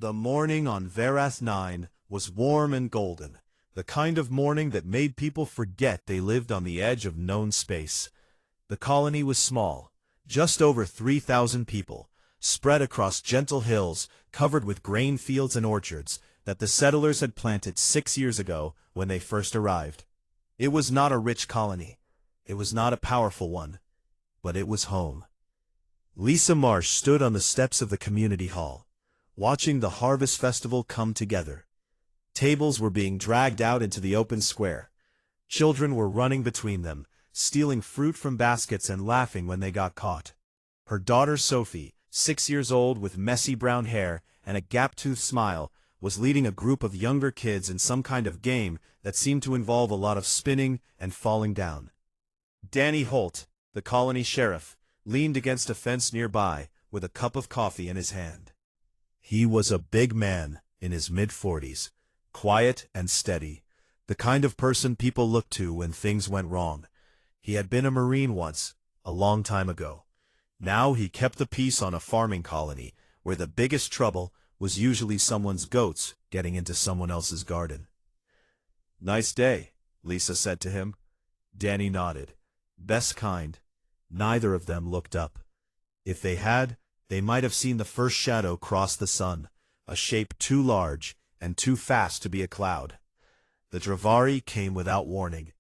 The morning on Verath 9 was warm and golden, the kind of morning that made people forget they lived on the edge of known space. The colony was small, just over 3,000 people, spread across gentle hills covered with grain fields and orchards that the settlers had planted 6 years ago when they first arrived. It was not a rich colony. It was not a powerful one, but it was home. Lisa Marsh stood on the steps of the community hall, watching the harvest festival come together. Tables were being dragged out into the open square. Children were running between them, stealing fruit from baskets and laughing when they got caught. Her daughter Sophie, 6 years old with messy brown hair and a gap-toothed smile, was leading a group of younger kids in some kind of game that seemed to involve a lot of spinning and falling down. Danny Holt, the colony sheriff, leaned against a fence nearby with a cup of coffee in his hand. He was a big man in his mid-40s, quiet and steady, the kind of person people looked to when things went wrong. He had been a Marine once, a long time ago. Now he kept the peace on a farming colony, where the biggest trouble was usually someone's goats getting into someone else's garden. "Nice day," Lisa said to him. Danny nodded. Best kind. Neither of them looked up. If they had, they might have seen the first shadow cross the sun, a shape too large and too fast to be a cloud. The Dravari came without warning.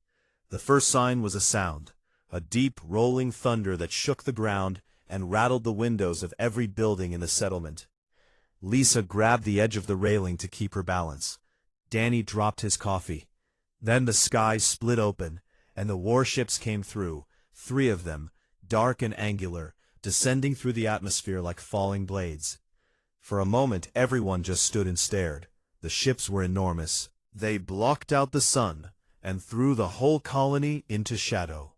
The first sign was a sound, a deep, rolling thunder that shook the ground and rattled the windows of every building in the settlement. Lisa grabbed the edge of the railing to keep her balance. Danny dropped his coffee. Then the sky split open, and the warships came through, 3 of them, dark and angular, descending through the atmosphere like falling blades. For a moment everyone just stood and stared. The ships were enormous. They blocked out the sun and threw the whole colony into shadow.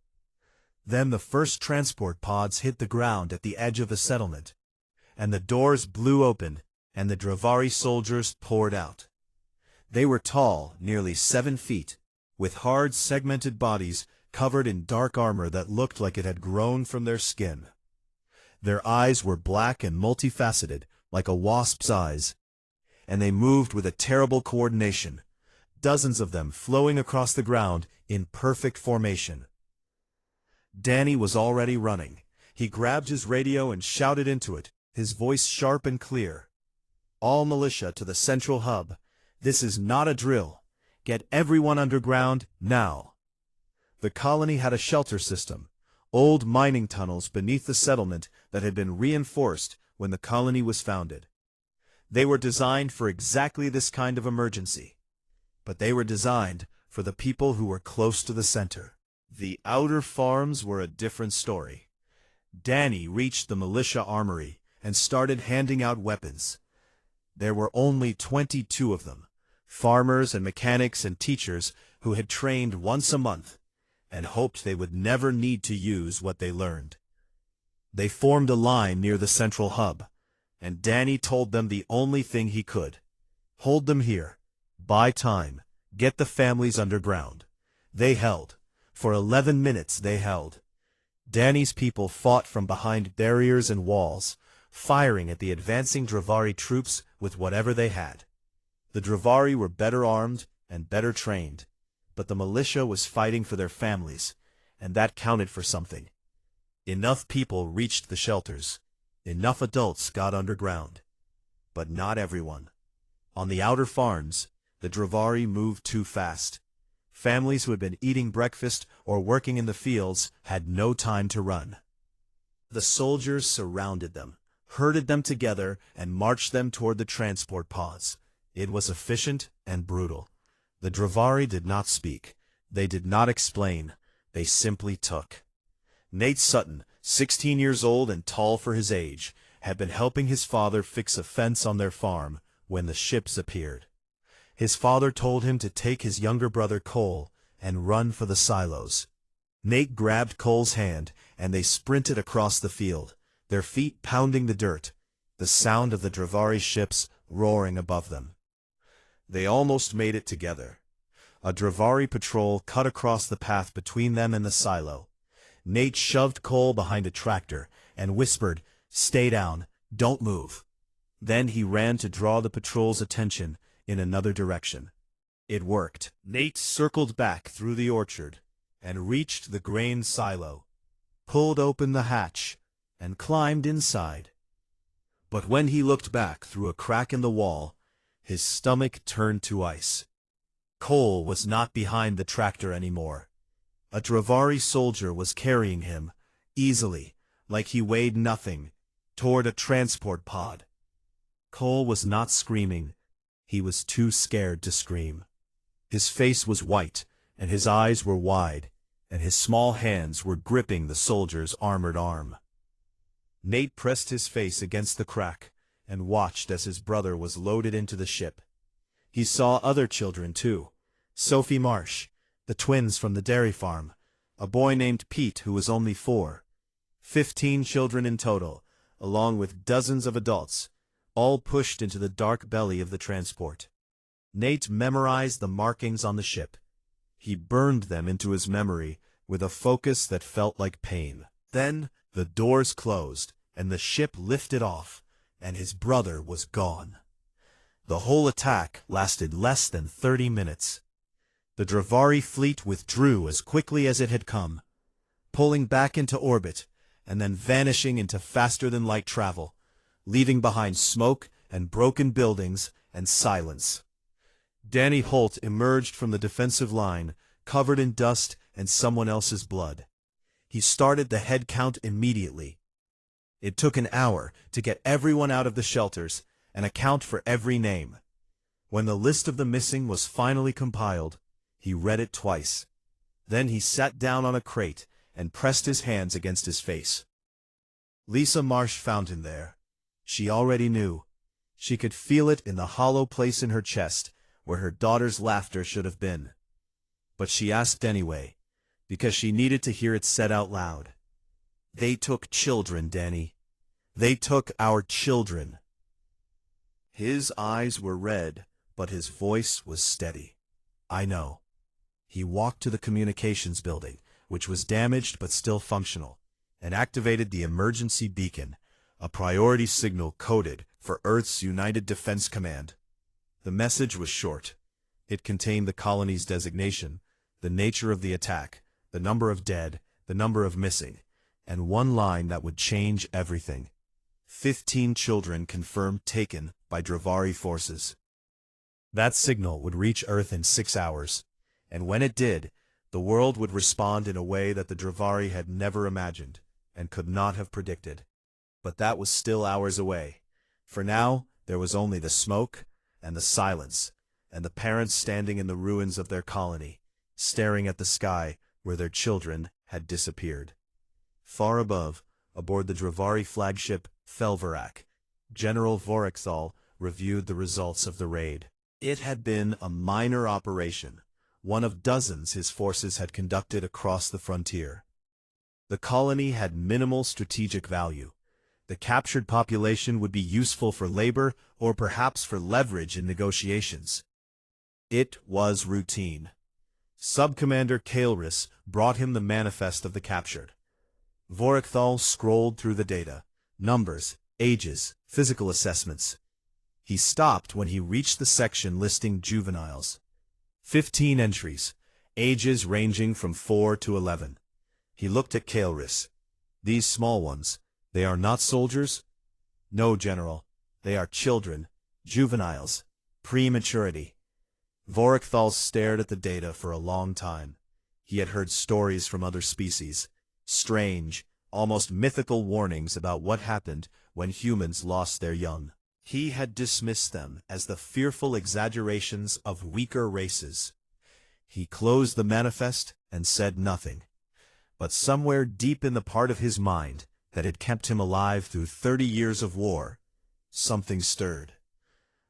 Then the first transport pods hit the ground at the edge of the settlement, and the doors blew open, and the Dravari soldiers poured out. They were tall, nearly 7 feet, with hard, segmented bodies covered in dark armor that looked like it had grown from their skin. Their eyes were black and multifaceted, like a wasp's eyes, and they moved with a terrible coordination, dozens of them flowing across the ground in perfect formation. Danny was already running. He grabbed his radio and shouted into it, his voice sharp and clear. "All militia to the central hub. This is not a drill. Get everyone underground, now." The colony had a shelter system, old mining tunnels beneath the settlement that had been reinforced when the colony was founded. They were designed for exactly this kind of emergency. But they were designed for the people who were close to the center. The outer farms were a different story. Danny reached the militia armory and started handing out weapons. There were only 22 of them, farmers and mechanics and teachers who had trained once a month and hoped they would never need to use what they learned. They formed a line near the central hub, and Danny told them the only thing he could: hold them here, buy time, get the families underground. They held. For 11 minutes they held. Danny's people fought from behind barriers and walls, firing at the advancing Dravari troops with whatever they had. The Dravari were better armed and better trained, but the militia was fighting for their families, and that counted for something. Enough people reached the shelters. Enough adults got underground. But not everyone. On the outer farms, the Dravari moved too fast. Families who had been eating breakfast or working in the fields had no time to run. The soldiers surrounded them, herded them together, and marched them toward the transport pods. It was efficient and brutal. The Dravari did not speak. They did not explain. They simply took. Nate Sutton, 16 years old and tall for his age, had been helping his father fix a fence on their farm when the ships appeared. His father told him to take his younger brother Cole and run for the silos. Nate grabbed Cole's hand, and they sprinted across the field, their feet pounding the dirt, the sound of the Dravari ships roaring above them. They almost made it together. A Dravari patrol cut across the path between them and the silo. Nate shoved Cole behind a tractor and whispered, "Stay down, don't move." Then he ran to draw the patrol's attention in another direction. It worked. Nate circled back through the orchard and reached the grain silo, pulled open the hatch, and climbed inside. But when he looked back through a crack in the wall, his stomach turned to ice. Cole was not behind the tractor anymore. A Dravari soldier was carrying him, easily, like he weighed nothing, toward a transport pod. Cole was not screaming. He was too scared to scream. His face was white, and his eyes were wide, and his small hands were gripping the soldier's armored arm. Nate pressed his face against the crack and watched as his brother was loaded into the ship. He saw other children, too. Sophie Marsh, the twins from the dairy farm, a boy named Pete who was only 4. 15 children in total, along with dozens of adults, all pushed into the dark belly of the transport. Nate memorized the markings on the ship. He burned them into his memory with a focus that felt like pain. Then the doors closed, and the ship lifted off, and his brother was gone. The whole attack lasted less than 30 minutes. The Dravari fleet withdrew as quickly as it had come, pulling back into orbit, and then vanishing into faster-than-light travel, leaving behind smoke and broken buildings and silence. Danny Holt emerged from the defensive line, covered in dust and someone else's blood. He started the head count immediately. It took an hour to get everyone out of the shelters and account for every name. When the list of the missing was finally compiled, he read it twice. Then he sat down on a crate and pressed his hands against his face. Lisa Marsh found him there. She already knew. She could feel it in the hollow place in her chest where her daughter's laughter should have been. But she asked anyway, because she needed to hear it said out loud. They took children, Danny. They took our children. His eyes were red, but his voice was steady. I know. He walked to the communications building, which was damaged but still functional, and activated the emergency beacon, a priority signal coded for Earth's United Defense Command. The message was short. It contained the colony's designation, the nature of the attack, the number of dead, the number of missing, and one line that would change everything. 15 children confirmed taken by Dravari forces. That signal would reach Earth in 6 hours, and when it did, the world would respond in a way that the Dravari had never imagined and could not have predicted. But that was still hours away. For now, there was only the smoke and the silence, and the parents standing in the ruins of their colony, staring at the sky where their children had disappeared. Far above, aboard the Dravari flagship Felverak, General Vorekthal reviewed the results of the raid. It had been a minor operation, one of dozens his forces had conducted across the frontier. The colony had minimal strategic value. The captured population would be useful for labor or perhaps for leverage in negotiations. It was routine. Sub-Commander Kaelris brought him the manifest of the captured. Vorekthal scrolled through the data, numbers, ages, physical assessments. He stopped when he reached the section listing juveniles. 15 entries, ages ranging from 4 to 11. He looked at Kaelris. These small ones, they are not soldiers? No, General. They are children, juveniles, prematurity. Vorekthal stared at the data for a long time. He had heard stories from other species, strange, almost mythical warnings about what happened when humans lost their young. He had dismissed them as the fearful exaggerations of weaker races. He closed the manifest and said nothing. But somewhere deep in the part of his mind that had kept him alive through 30 years of war, something stirred.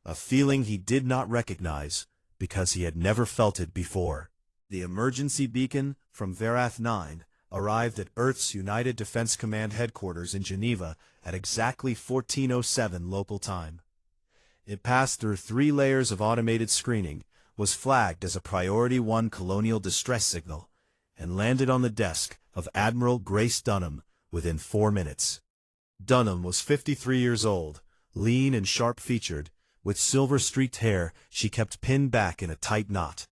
A feeling he did not recognize because he had never felt it before. The emergency beacon from Verath 9 arrived at Earth's United Defense Command headquarters in Geneva at exactly 14:07 local time. It passed through 3 layers of automated screening, was flagged as a Priority 1 colonial distress signal, and landed on the desk of Admiral Grace Dunham within 4 minutes. Dunham was 53 years old, Lean and sharp-featured, with silver-streaked hair she kept pinned back in a tight knot.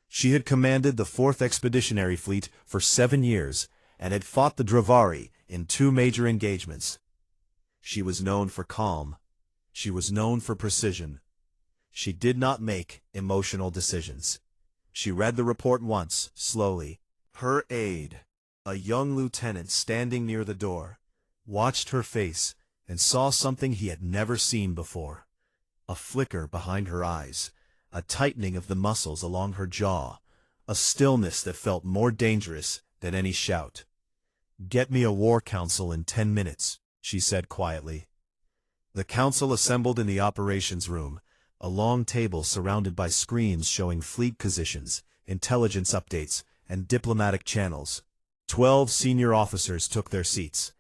She had commanded the 4th Expeditionary Fleet for 7 years, and had fought the Dravari in 2 major engagements. She was known for calm. She was known for precision. She did not make emotional decisions. She read the report once, slowly. Her aide, a young lieutenant standing near the door, watched her face and saw something he had never seen before. A flicker behind her eyes, a tightening of the muscles along her jaw, a stillness that felt more dangerous than any shout. "Get me a war council in 10 minutes, she said quietly. The council assembled in the operations room, a long table surrounded by screens showing fleet positions, intelligence updates, and diplomatic channels. 12 senior officers took their seats.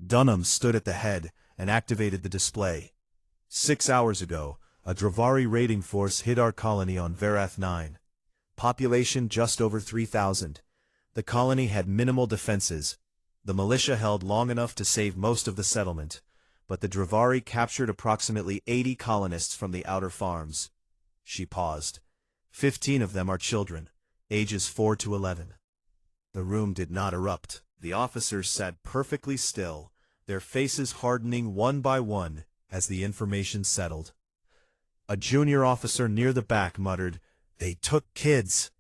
Dunham stood at the head and activated the display. 6 hours ago, a Dravari raiding force hit our colony on Verath 9. Population just over 3,000. The colony had minimal defenses. The militia held long enough to save most of the settlement, but the Dravari captured approximately 80 colonists from the outer farms. She paused. 15 of them are children, ages 4 to 11. The room did not erupt. The officers sat perfectly still, their faces hardening one by one as the information settled. A junior officer near the back muttered, "They took kids."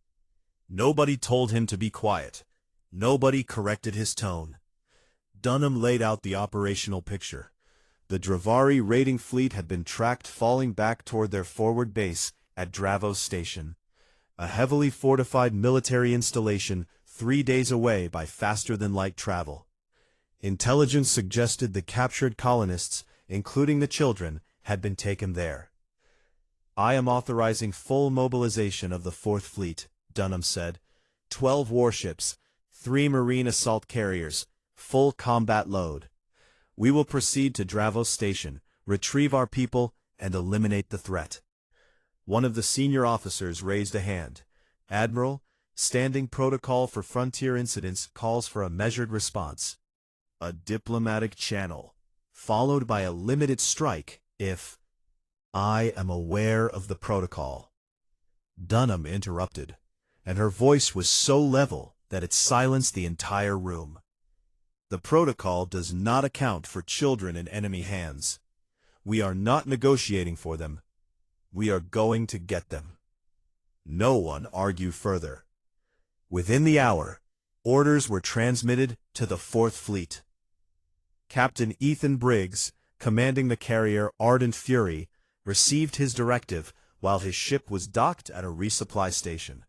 Nobody told him to be quiet. Nobody corrected his tone. Dunham laid out the operational picture. The Dravari raiding fleet had been tracked falling back toward their forward base at Dravos Station, a heavily fortified military installation 3 days away by faster-than-light travel. Intelligence suggested the captured colonists, including the children, had been taken there. "I am authorizing full mobilization of the 4th Fleet," Dunham said. 12 warships, 3 marine assault carriers, full combat load. We will proceed to Dravos Station, retrieve our people, and eliminate the threat. One of the senior officers raised a hand. "Admiral, standing protocol for frontier incidents calls for a measured response. A diplomatic channel, followed by a limited strike if—" "I am aware of the protocol," Dunham interrupted, and her voice was so level that it silenced the entire room. "The protocol does not account for children in enemy hands. We are not negotiating for them. We are going to get them." No one argued further. Within the hour, orders were transmitted to the 4th Fleet. Captain Ethan Briggs, commanding the carrier Ardent Fury, received his directive while his ship was docked at a resupply station.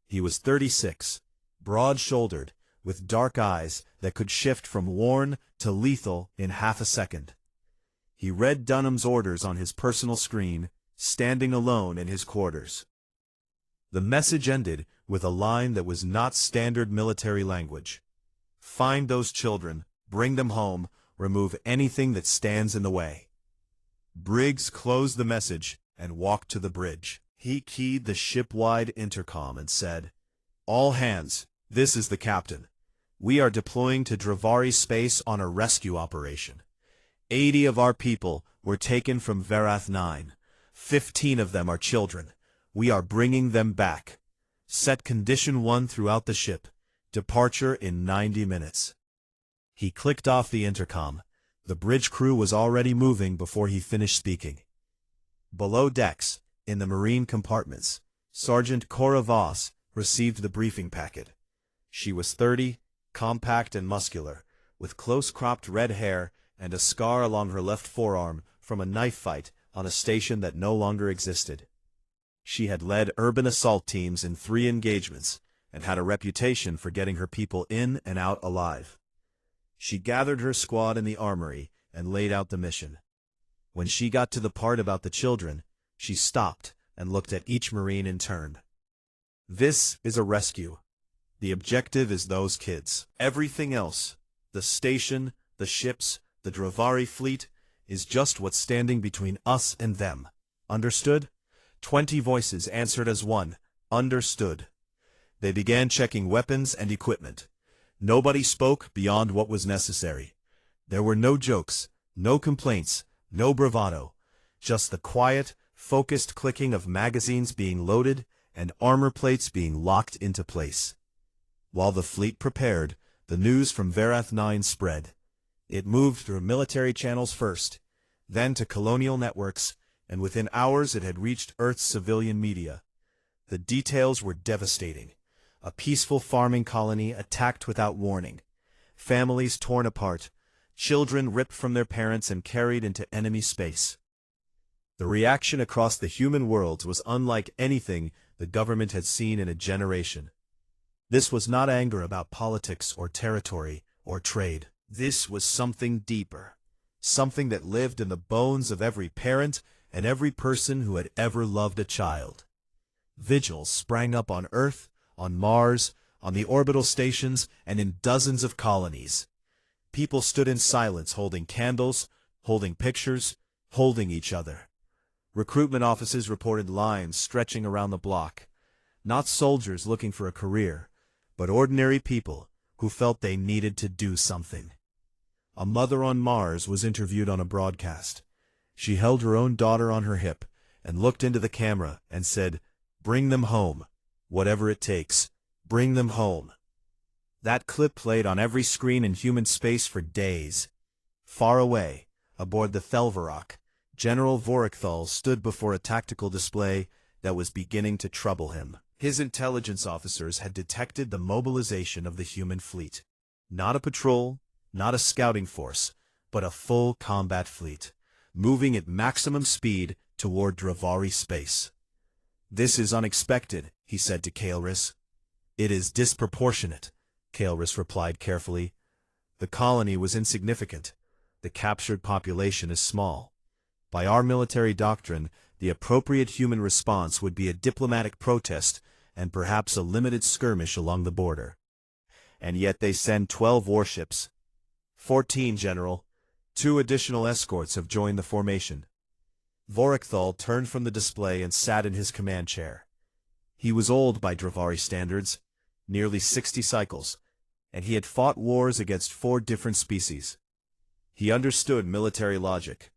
He was 36, broad-shouldered, with dark eyes that could shift from worn to lethal in half a second. He read Dunham's orders on his personal screen, standing alone in his quarters. The message ended with a line that was not standard military language. "Find those children, bring them home, remove anything that stands in the way." Briggs closed the message and walked to the bridge. He keyed the ship-wide intercom and said, "All hands, this is the captain. We are deploying to Dravari space on a rescue operation. 80 of our people were taken from Verath 9. 15 of them are children. We are bringing them back. Set condition 1 throughout the ship. Departure in 90 minutes. He clicked off the intercom. The bridge crew was already moving before he finished speaking. Below decks, in the marine compartments, Sergeant Cora Voss received the briefing packet. She was 30, compact and muscular, with close-cropped red hair and a scar along her left forearm from a knife fight on a station that no longer existed. She had led urban assault teams in 3 engagements and had a reputation for getting her people in and out alive. She gathered her squad in the armory and laid out the mission. When she got to the part about the children, she stopped and looked at each Marine in turn. "This is a rescue. The objective is those kids. Everything else, the station, the ships, the Dravari fleet, is just what's standing between us and them. Understood?" 20 voices answered as one, "Understood." They began checking weapons and equipment. Nobody spoke beyond what was necessary. There were no jokes, no complaints, No bravado, just the quiet, focused clicking of magazines being loaded and armor plates being locked into place. While the fleet prepared, the news from Varath 9 spread. It moved through military channels first, then to colonial networks, and within hours it had reached Earth's civilian media. The details were devastating. A peaceful farming colony attacked without warning. Families torn apart. Children ripped from their parents and carried into enemy space. The reaction across the human worlds was unlike anything the government had seen in a generation. This was not anger about politics or territory or trade. This was something deeper. Something that lived in the bones of every parent and every person who had ever loved a child. Vigils sprang up on Earth, on Mars, on the orbital stations, and in dozens of colonies. People stood in silence holding candles, holding pictures, holding each other. Recruitment offices reported lines stretching around the block. Not soldiers looking for a career, but ordinary people who felt they needed to do something. A mother on Mars was interviewed on a broadcast. She held her own daughter on her hip and looked into the camera and said, "Bring them home. Whatever it takes. Bring them home." That clip played on every screen in human space for days. Far away, aboard the Thelvarok, General Vorekthal stood before a tactical display that was beginning to trouble him. His intelligence officers had detected the mobilization of the human fleet. Not a patrol, not a scouting force, but a full combat fleet, moving at maximum speed toward Dravari space. "This is unexpected," he said to Kael'ris. "It is disproportionate," Kael'ris replied carefully. "The colony was insignificant. The captured population is small. By our military doctrine, the appropriate human response would be a diplomatic protest and perhaps a limited skirmish along the border. And yet they send 12 warships. 14, General. 2 additional escorts have joined the formation." Vorekthal turned from the display and sat in his command chair. He was old by Dravari standards, nearly 60 cycles, and he had fought wars against 4 different species. He understood military logic.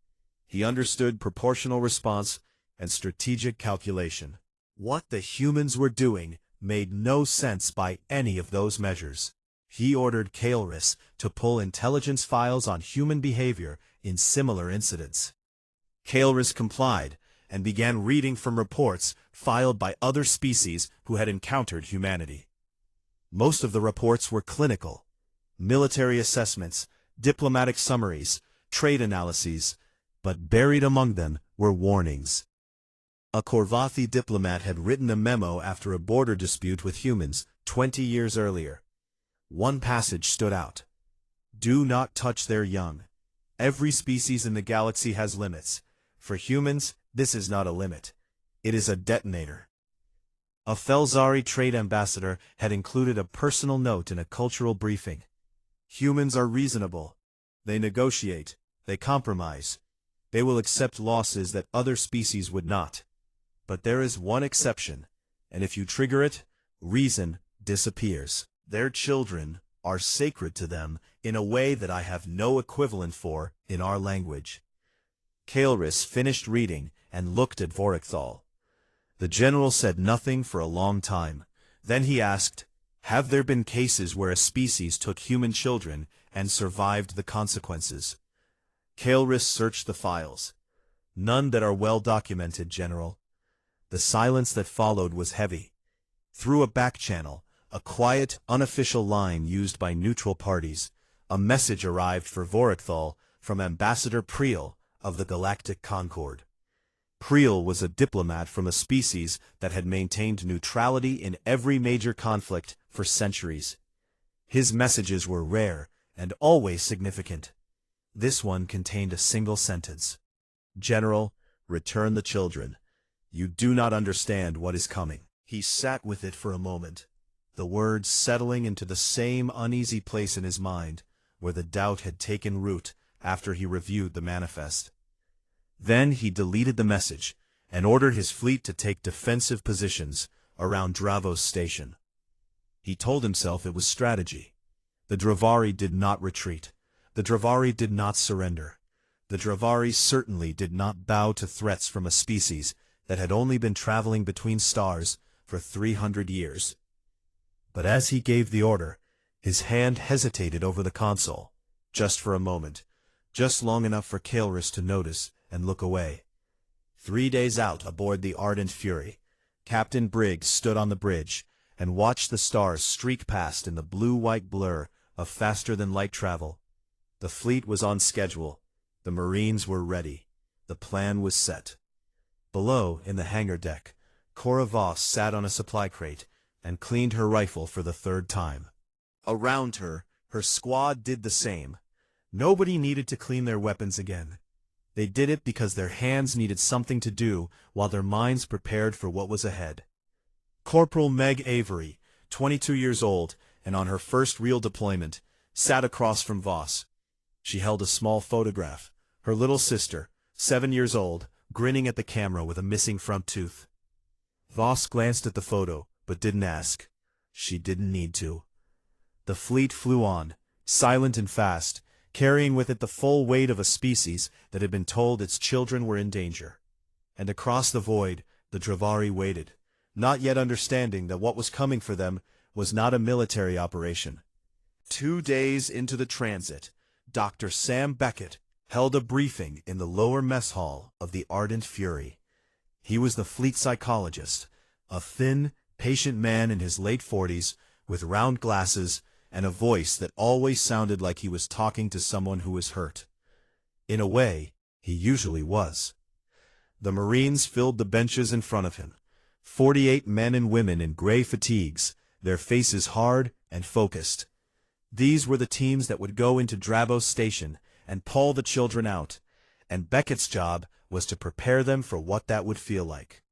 He understood proportional response and strategic calculation. What the humans were doing made no sense by any of those measures. He ordered Kael'ris to pull intelligence files on human behavior in similar incidents. Kael'ris complied and began reading from reports filed by other species who had encountered humanity. Most of the reports were clinical. Military assessments, diplomatic summaries, trade analyses, but buried among them were warnings. A Korvathi diplomat had written a memo after a border dispute with humans 20 years earlier. One passage stood out. "Do not touch their young. Every species in the galaxy has limits. For humans, this is not a limit. It is a detonator." A Felzari trade ambassador had included a personal note in a cultural briefing. "Humans are reasonable. They negotiate. They compromise. They will accept losses that other species would not. But there is one exception, and if you trigger it, reason disappears. Their children are sacred to them in a way that I have no equivalent for in our language." Kael'ris finished reading and looked at Vorekthal. The general said nothing for a long time. Then he asked, "Have there been cases where a species took human children and survived the consequences?" Kael'ris searched the files. "None that are well documented, General." The silence that followed was heavy. Through a back channel, a quiet, unofficial line used by neutral parties, a message arrived for Vorekthal from Ambassador Priel of the Galactic Concord. Priel was a diplomat from a species that had maintained neutrality in every major conflict for centuries. His messages were rare and always significant. This one contained a single sentence. "General, return the children. You do not understand what is coming." He sat with it for a moment, the words settling into the same uneasy place in his mind where the doubt had taken root after he reviewed the manifest. Then he deleted the message and ordered his fleet to take defensive positions around Dravos station. He told himself it was strategy. The Dravari did not retreat. The Dravari did not surrender. The Dravari certainly did not bow to threats from a species that had only been traveling between stars for 300 years. But as he gave the order, his hand hesitated over the console, just for a moment, just long enough for Kael'rus to notice and look away. 3 days out aboard the Ardent Fury, Captain Briggs stood on the bridge and watched the stars streak past in the blue-white blur of faster-than-light travel. The fleet was on schedule. The Marines were ready. The plan was set. Below, in the hangar deck, Cora Voss sat on a supply crate and cleaned her rifle for the 3rd time. Around her, her squad did the same. Nobody needed to clean their weapons again. They did it because their hands needed something to do while their minds prepared for what was ahead. Corporal Meg Avery, 22 years old and on her first real deployment, sat across from Voss. She held a small photograph, her little sister, 7 years old, grinning at the camera with a missing front tooth. Voss glanced at the photo, but didn't ask. She didn't need to. The fleet flew on, silent and fast, carrying with it the full weight of a species that had been told its children were in danger. And across the void, the Dravari waited, not yet understanding that what was coming for them was not a military operation. 2 days into the transit, Dr. Sam Beckett held a briefing in the lower mess hall of the Ardent Fury. He was the fleet psychologist, a thin, patient man in his late 40s, with round glasses and a voice that always sounded like he was talking to someone who was hurt. In a way, he usually was. The Marines filled the benches in front of him, 48 men and women in gray fatigues, their faces hard and focused. These were the teams that would go into Dravos Station and pull the children out, and Beckett's job was to prepare them for what that would feel like.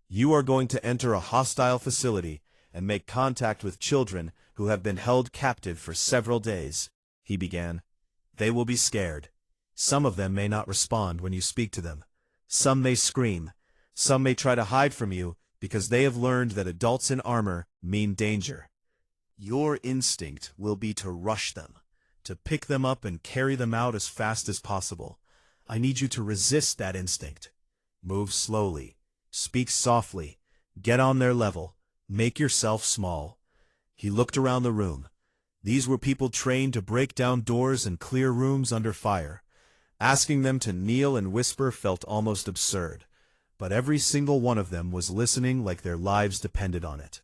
You are going to enter a hostile facility and make contact with children who have been held captive for several days, he began. They will be scared. Some of them may not respond when you speak to them. Some may scream. Some may try to hide from you because they have learned that adults in armor mean danger. Your instinct will be to rush them, to pick them up and carry them out as fast as possible. I need you to resist that instinct. Move slowly. Speak softly. Get on their level. Make yourself small. He looked around the room. These were people trained to break down doors and clear rooms under fire. Asking them to kneel and whisper felt almost absurd, but every single one of them was listening like their lives depended on it.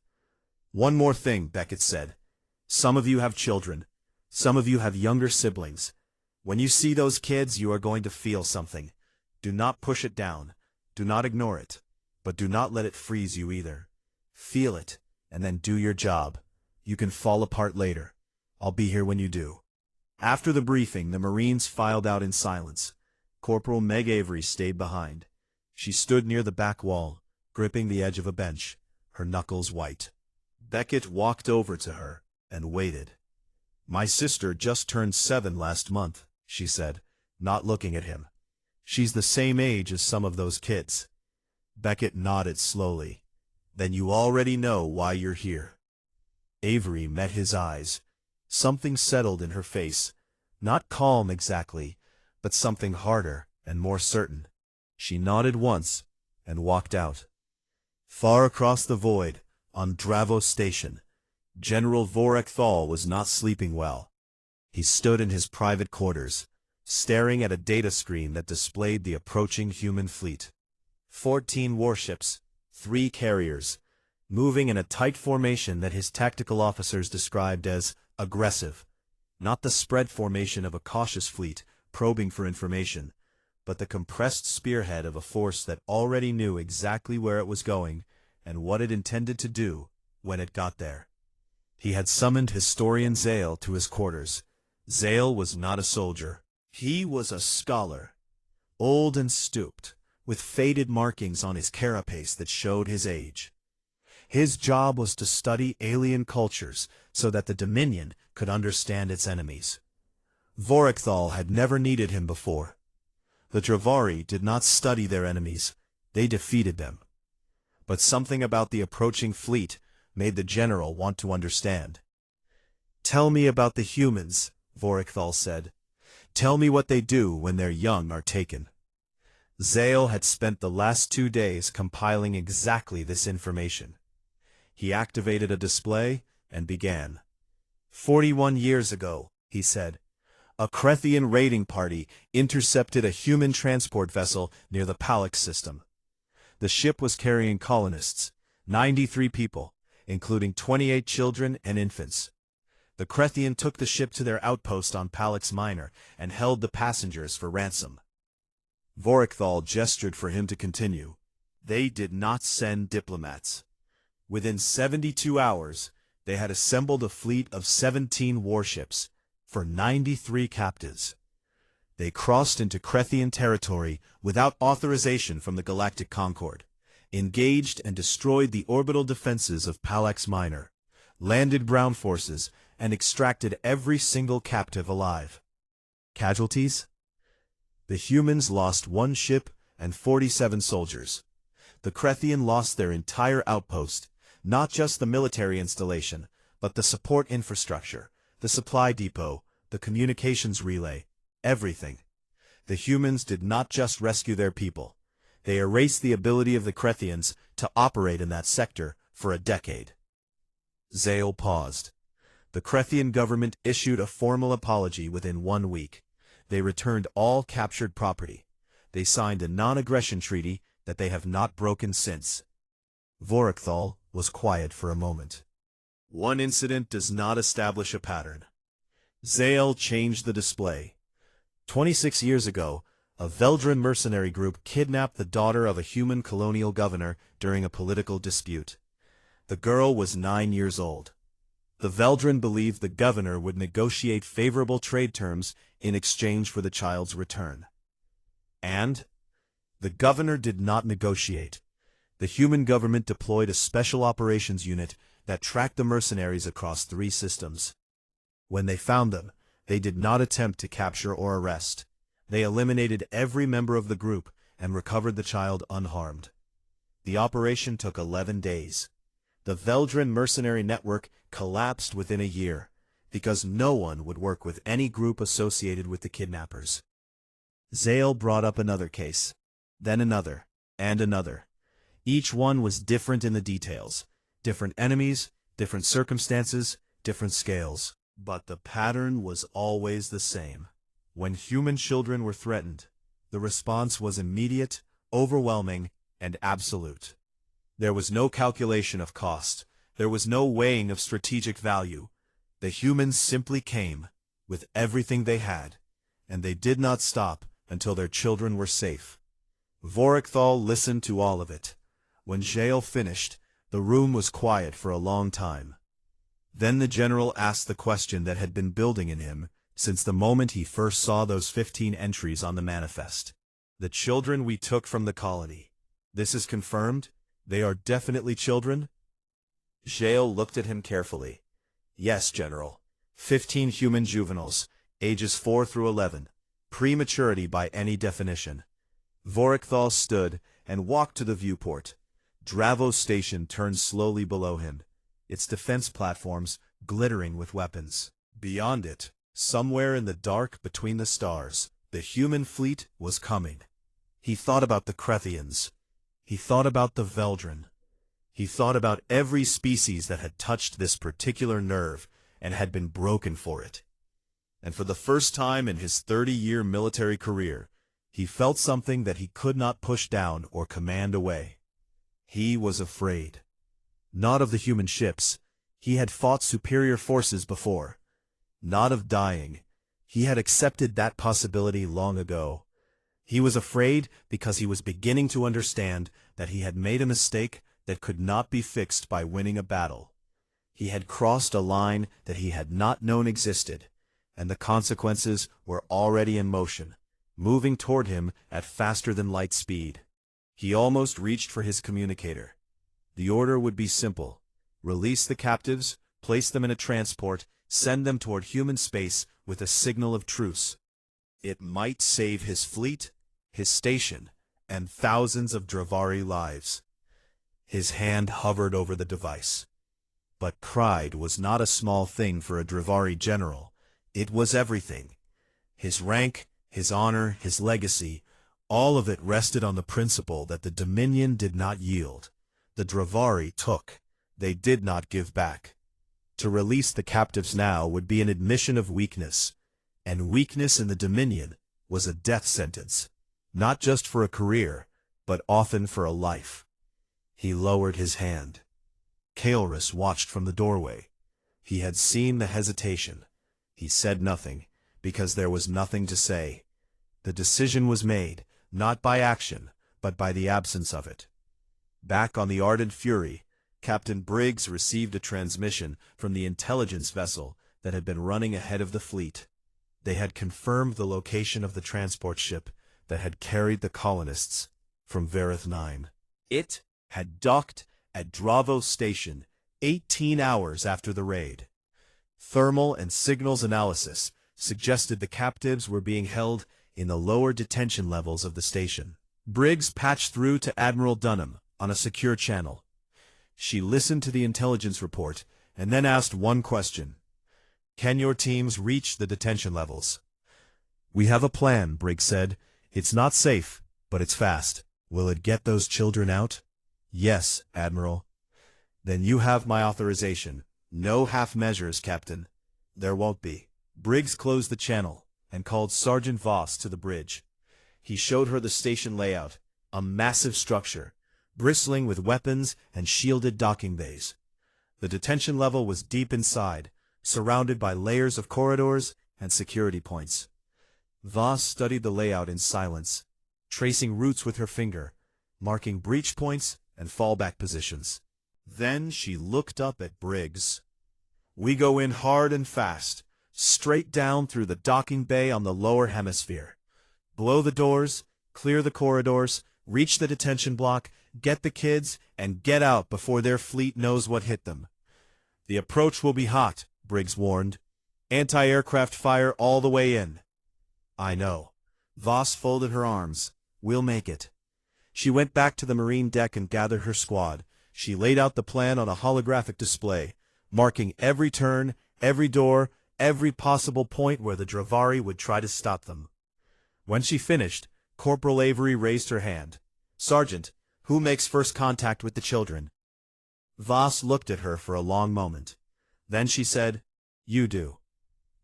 One more thing, Beckett said. Some of you have children. Some of you have younger siblings. When you see those kids, you are going to feel something. Do not push it down. Do not ignore it. But do not let it freeze you either. Feel it, and then do your job. You can fall apart later. I'll be here when you do. After the briefing, the Marines filed out in silence. Corporal Meg Avery stayed behind. She stood near the back wall, gripping the edge of a bench, her knuckles white. Beckett walked over to her and waited. My sister just turned 7 last month, she said, not looking at him. She's the same age as some of those kids. Beckett nodded slowly. Then you already know why you're here. Avery met his eyes. Something settled in her face. Not calm exactly, but something harder and more certain. She nodded once and walked out. Far across the void, on Dravos Station, General Vorek Thal was not sleeping well. He stood in his private quarters, staring at a data screen that displayed the approaching human fleet. 14 warships, 3 carriers, moving in a tight formation that his tactical officers described as aggressive. Not the spread formation of a cautious fleet probing for information, but the compressed spearhead of a force that already knew exactly where it was going and what it intended to do when it got there. He had summoned historian Zale to his quarters. Zale was not a soldier. He was a scholar, old and stooped, with faded markings on his carapace that showed his age. His job was to study alien cultures so that the Dominion could understand its enemies. Vorekthal had never needed him before. The Dravari did not study their enemies, they defeated them. But something about the approaching fleet made the general want to understand. Tell me about the humans, Vorekthal said. Tell me what they do when their young are taken. Zale had spent the last 2 days compiling exactly this information. He activated a display and began. 41 years ago, he said, a Krethian raiding party intercepted a human transport vessel near the Palix system. The ship was carrying colonists, 93 people, including 28 children and infants. The Krethian took the ship to their outpost on Palix Minor and held the passengers for ransom. Vorekthal gestured for him to continue. They did not send diplomats. Within 72 hours, they had assembled a fleet of 17 warships for 93 captives. They crossed into Krethian territory without authorization from the Galactic Concord, engaged and destroyed the orbital defenses of Palix Minor, landed ground forces, and extracted every single captive alive. Casualties? The humans lost 1 ship and 47 soldiers. The Krethian lost their entire outpost, not just the military installation, but the support infrastructure, the supply depot, the communications relay, everything. The humans did not just rescue their people. They erased the ability of the Krethians to operate in that sector for a decade. Zale paused. The Krethian government issued a formal apology within 1 week. They returned all captured property. They signed a non-aggression treaty that they have not broken since. Vorekthal was quiet for a moment. One incident does not establish a pattern. Zale changed the display. 26 years ago, a Veldran mercenary group kidnapped the daughter of a human colonial governor during a political dispute. The girl was 9 years old. The Veldran believed the governor would negotiate favorable trade terms in exchange for the child's return. And the governor did not negotiate. The human government deployed a special operations unit that tracked the mercenaries across 3 systems. When they found them, they did not attempt to capture or arrest. They eliminated every member of the group and recovered the child unharmed. The operation took 11 days. The Veldran mercenary network collapsed within a year, because no one would work with any group associated with the kidnappers. Zale brought up another case, then another, and another. Each one was different in the details. Different enemies, different circumstances, different scales. But the pattern was always the same. When human children were threatened, the response was immediate, overwhelming, and absolute. There was no calculation of cost. There was no weighing of strategic value. The humans simply came, with everything they had, and they did not stop until their children were safe. Vorekthal listened to all of it. When Zale finished, the room was quiet for a long time. Then the general asked the question that had been building in him since the moment he first saw those 15 entries on the manifest. The children we took from the colony. This is confirmed? They are definitely children? Zale looked at him carefully. Yes, General. 15 human juveniles, ages 4 through 11. Prematurity by any definition. Vorekthal stood and walked to the viewport. Dravo's station turned slowly below him, its defense platforms glittering with weapons. Beyond it, somewhere in the dark between the stars, the human fleet was coming. He thought about the Krethians. He thought about the Veldran. He thought about every species that had touched this particular nerve and had been broken for it. And for the first time in his 30-year military career, he felt something that he could not push down or command away. He was afraid. Not of the human ships. He had fought superior forces before. Not of dying. He had accepted that possibility long ago. He was afraid because he was beginning to understand that he had made a mistake that could not be fixed by winning a battle. He had crossed a line that he had not known existed, and the consequences were already in motion, moving toward him at faster than light speed. He almost reached for his communicator. The order would be simple. Release the captives, place them in a transport, send them toward human space with a signal of truce. It might save his fleet, his station, and thousands of Dravari lives. His hand hovered over the device. But pride was not a small thing for a Dravari general. It was everything. His rank, his honor, his legacy, all of it rested on the principle that the Dominion did not yield. The Dravari took. They did not give back. To release the captives now would be an admission of weakness, and weakness in the Dominion was a death sentence, not just for a career, but often for a life. He lowered his hand. Kael'rus watched from the doorway. He had seen the hesitation. He said nothing, because there was nothing to say. The decision was made, not by action, but by the absence of it. Back on the Ardent Fury, Captain Briggs received a transmission from the intelligence vessel that had been running ahead of the fleet. They had confirmed the location of the transport ship that had carried the colonists from Vareth 9. It had docked at Dravo Station 18 hours after the raid. Thermal and signals analysis suggested the captives were being held in the lower detention levels of the station. Briggs patched through to Admiral Dunham on a secure channel. She listened to the intelligence report and then asked one question. "Can your teams reach the detention levels?" "We have a plan," Briggs said. "It's not safe, but it's fast." "Will it get those children out?" "Yes, Admiral." "Then you have my authorization. No half measures, Captain." "There won't be." Briggs closed the channel and called Sergeant Voss to the bridge. He showed her the station layout, a massive structure, bristling with weapons and shielded docking bays. The detention level was deep inside, surrounded by layers of corridors and security points. Voss studied the layout in silence, tracing routes with her finger, marking breach points and fallback positions. Then she looked up at Briggs. "We go in hard and fast, straight down through the docking bay on the lower hemisphere. Blow the doors, clear the corridors, reach the detention block, get the kids, and get out before their fleet knows what hit them. The approach will be hot," Briggs warned. "Anti-aircraft fire all the way in." "I know." Voss folded her arms. "We'll make it." She went back to the marine deck and gathered her squad. She laid out the plan on a holographic display, marking every turn, every door, every possible point where the Dravari would try to stop them. When she finished, Corporal Avery raised her hand. "Sergeant, who makes first contact with the children?" Voss looked at her for a long moment. Then she said, "You do."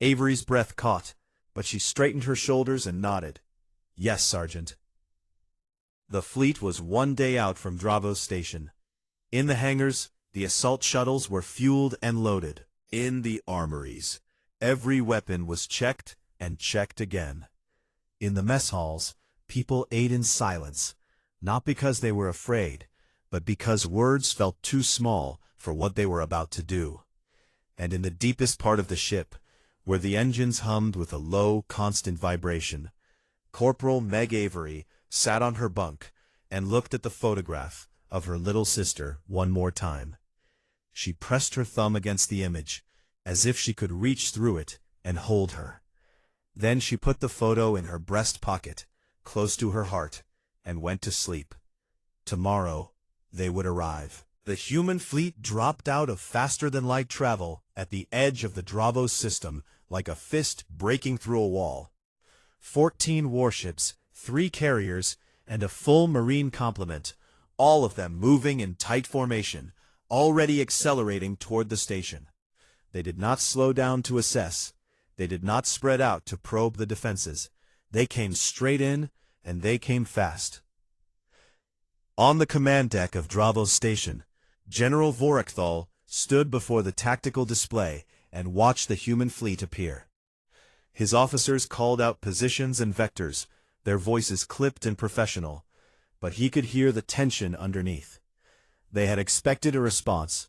Avery's breath caught, but she straightened her shoulders and nodded. "Yes, Sergeant." The fleet was one day out from Dravo Station. In the hangars, the assault shuttles were fueled and loaded. In the armories, every weapon was checked and checked again. In the mess halls, people ate in silence, not because they were afraid, but because words felt too small for what they were about to do. And in the deepest part of the ship, where the engines hummed with a low, constant vibration, Corporal Meg Avery sat on her bunk and looked at the photograph of her little sister one more time. She pressed her thumb against the image, as if she could reach through it and hold her. Then she put the photo in her breast pocket, close to her heart, and went to sleep. Tomorrow, they would arrive. The human fleet dropped out of faster-than-light travel at the edge of the Dravo system like a fist breaking through a wall. 14 warships, 3 carriers, and a full marine complement, all of them moving in tight formation, already accelerating toward the station. They did not slow down to assess. They did not spread out to probe the defenses. They came straight in, and they came fast. On the command deck of Dravo Station, General Vorekthal stood before the tactical display and watched the human fleet appear. His officers called out positions and vectors, their voices clipped and professional, but he could hear the tension underneath. They had expected a response.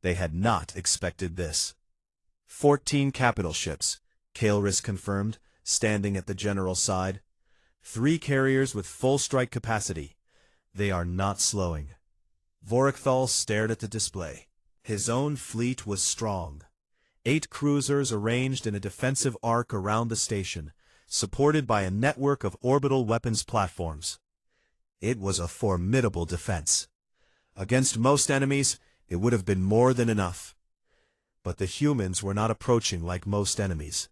They had not expected this. 14 capital ships, Kael'rus confirmed, standing at the general's side. 3 carriers with full strike capacity. They are not slowing. Vorekthal stared at the display. His own fleet was strong. 8 cruisers arranged in a defensive arc around the station, supported by a network of orbital weapons platforms. It was a formidable defense. Against most enemies, it would have been more than enough. But the humans were not approaching like most enemies.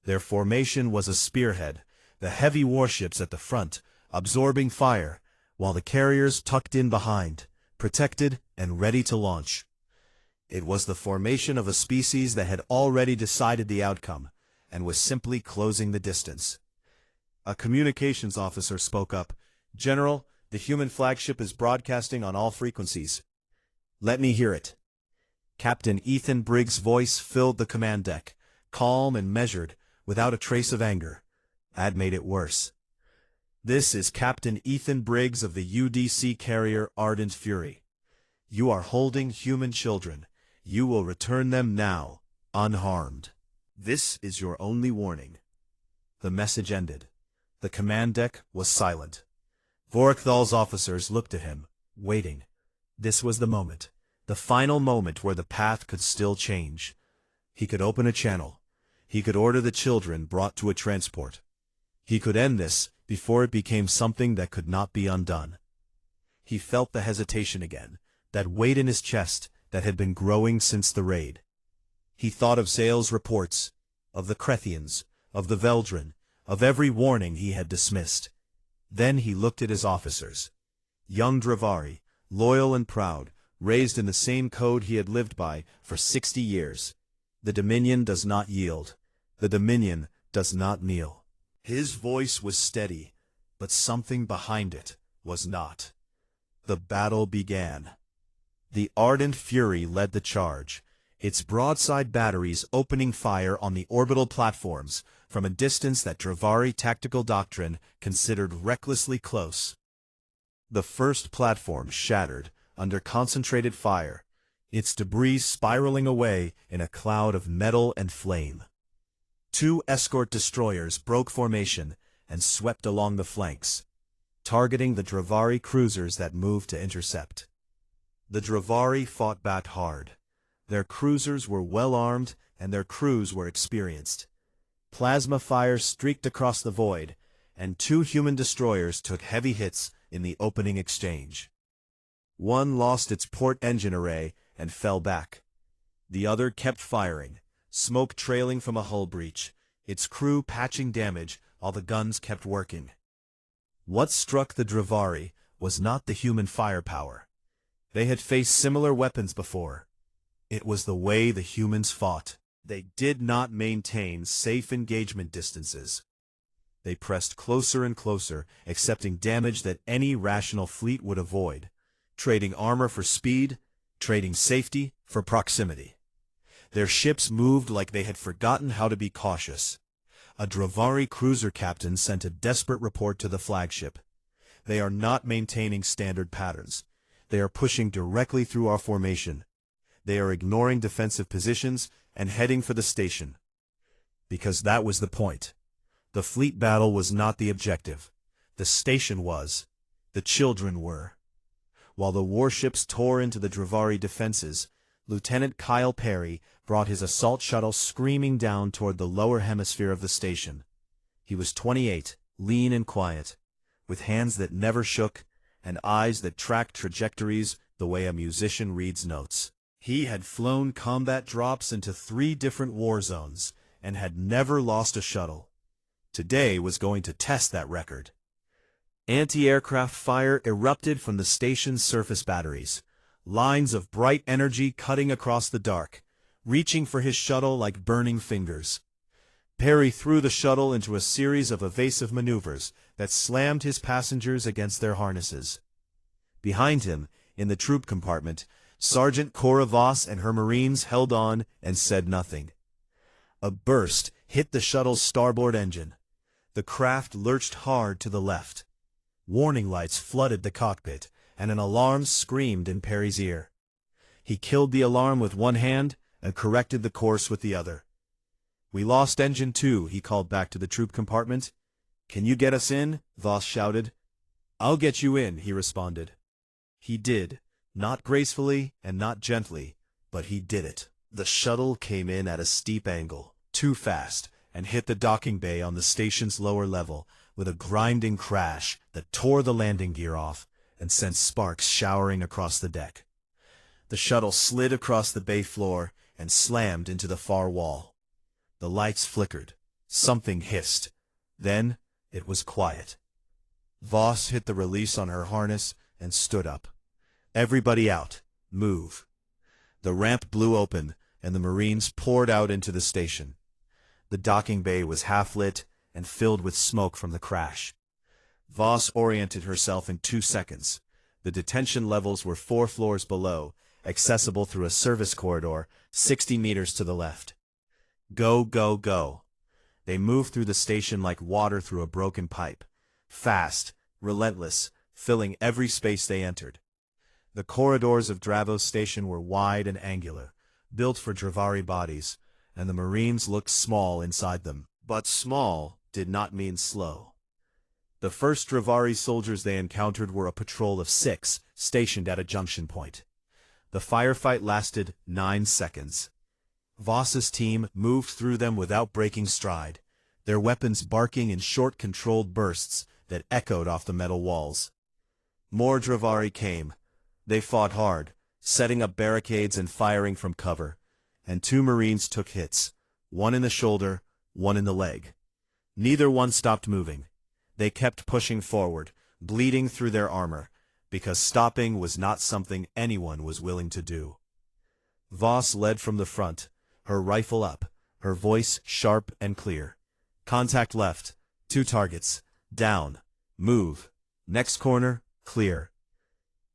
Their formation was a spearhead, the heavy warships at the front, absorbing fire, while the carriers tucked in behind, protected and ready to launch. It was the formation of a species that had already decided the outcome, and was simply closing the distance. A communications officer spoke up. "General, the human flagship is broadcasting on all frequencies." "Let me hear it." Captain Ethan Briggs' voice filled the command deck, calm and measured, without a trace of anger. That made it worse. "This is Captain Ethan Briggs of the UDC carrier Ardent Fury. You are holding human children. You will return them now, unharmed. This is your only warning." The message ended. The command deck was silent. Vorkthal's officers looked at him, waiting. This was the moment, the final moment where the path could still change. He could open a channel. He could order the children brought to a transport. He could end this before it became something that could not be undone. He felt the hesitation again, that weight in his chest that had been growing since the raid. He thought of Zale's reports, of the Krethians, of the Veldrin, of every warning he had dismissed. Then he looked at his officers. Young Dravari, loyal and proud, raised in the same code he had lived by for 60 years. The Dominion does not yield. The Dominion does not kneel. His voice was steady, but something behind it was not. The battle began. The Ardent Fury led the charge, its broadside batteries opening fire on the orbital platforms from a distance that Dravari tactical doctrine considered recklessly close. The first platform shattered under concentrated fire, its debris spiraling away in a cloud of metal and flame. 2 escort destroyers broke formation and swept along the flanks, targeting the Dravari cruisers that moved to intercept. The Dravari fought back hard. Their cruisers were well armed and their crews were experienced. Plasma fire streaked across the void, and 2 human destroyers took heavy hits in the opening exchange. One lost its port engine array and fell back. The other kept firing, smoke trailing from a hull breach, its crew patching damage while the guns kept working. What struck the Dravari was not the human firepower. They had faced similar weapons before. It was the way the humans fought. They did not maintain safe engagement distances. They pressed closer and closer, accepting damage that any rational fleet would avoid, trading armor for speed, trading safety for proximity. Their ships moved like they had forgotten how to be cautious. A Dravari cruiser captain sent a desperate report to the flagship. "They are not maintaining standard patterns. They are pushing directly through our formation. They are ignoring defensive positions and heading for the station." Because that was the point. The fleet battle was not the objective. The station was. The children were. While the warships tore into the Dravari defenses, Lieutenant Kyle Perry brought his assault shuttle screaming down toward the lower hemisphere of the station. He was 28, lean and quiet, with hands that never shook and eyes that tracked trajectories the way a musician reads notes. He had flown combat drops into 3 different war zones and had never lost a shuttle. Today was going to test that record. Anti-aircraft fire erupted from the station's surface batteries, lines of bright energy cutting across the dark, reaching for his shuttle like burning fingers. Perry threw the shuttle into a series of evasive maneuvers that slammed his passengers against their harnesses. Behind him, in the troop compartment, Sergeant Cora Voss and her Marines held on and said nothing. A burst hit the shuttle's starboard engine. The craft lurched hard to the left. Warning lights flooded the cockpit, and an alarm screamed in Perry's ear. He killed the alarm with one hand and corrected the course with the other. "We lost engine 2, he called back to the troop compartment. "Can you get us in?" Voss shouted. "I'll get you in," he responded. He did, not gracefully and not gently, but he did it. The shuttle came in at a steep angle, too fast, and hit the docking bay on the station's lower level with a grinding crash that tore the landing gear off and sent sparks showering across the deck. The shuttle slid across the bay floor and slammed into the far wall. The lights flickered, Something hissed. Then, it was quiet. Voss hit the release on her harness and stood up. Everybody out. Move. The ramp blew open, and the Marines poured out into the station. The docking bay was half-lit and filled with smoke from the crash. Voss oriented herself in 2 seconds. The detention levels were 4 floors below, accessible through a service corridor 60 meters to the left. Go, go, go. They moved through the station like water through a broken pipe. Fast, relentless, filling every space they entered. The corridors of Dravos Station were wide and angular, built for Dravari bodies, and the Marines looked small inside them. But small did not mean slow. The first Dravari soldiers they encountered were a patrol of 6, stationed at a junction point. The firefight lasted 9 seconds. Voss's team moved through them without breaking stride, their weapons barking in short controlled bursts that echoed off the metal walls. More Dravari came. They fought hard, setting up barricades and firing from cover, and 2 Marines took hits, one in the shoulder, one in the leg. Neither one stopped moving. They kept pushing forward, bleeding through their armor, because stopping was not something anyone was willing to do. Voss led from the front, her rifle up, her voice sharp and clear. Contact left, 2 targets, down, move, next corner, clear.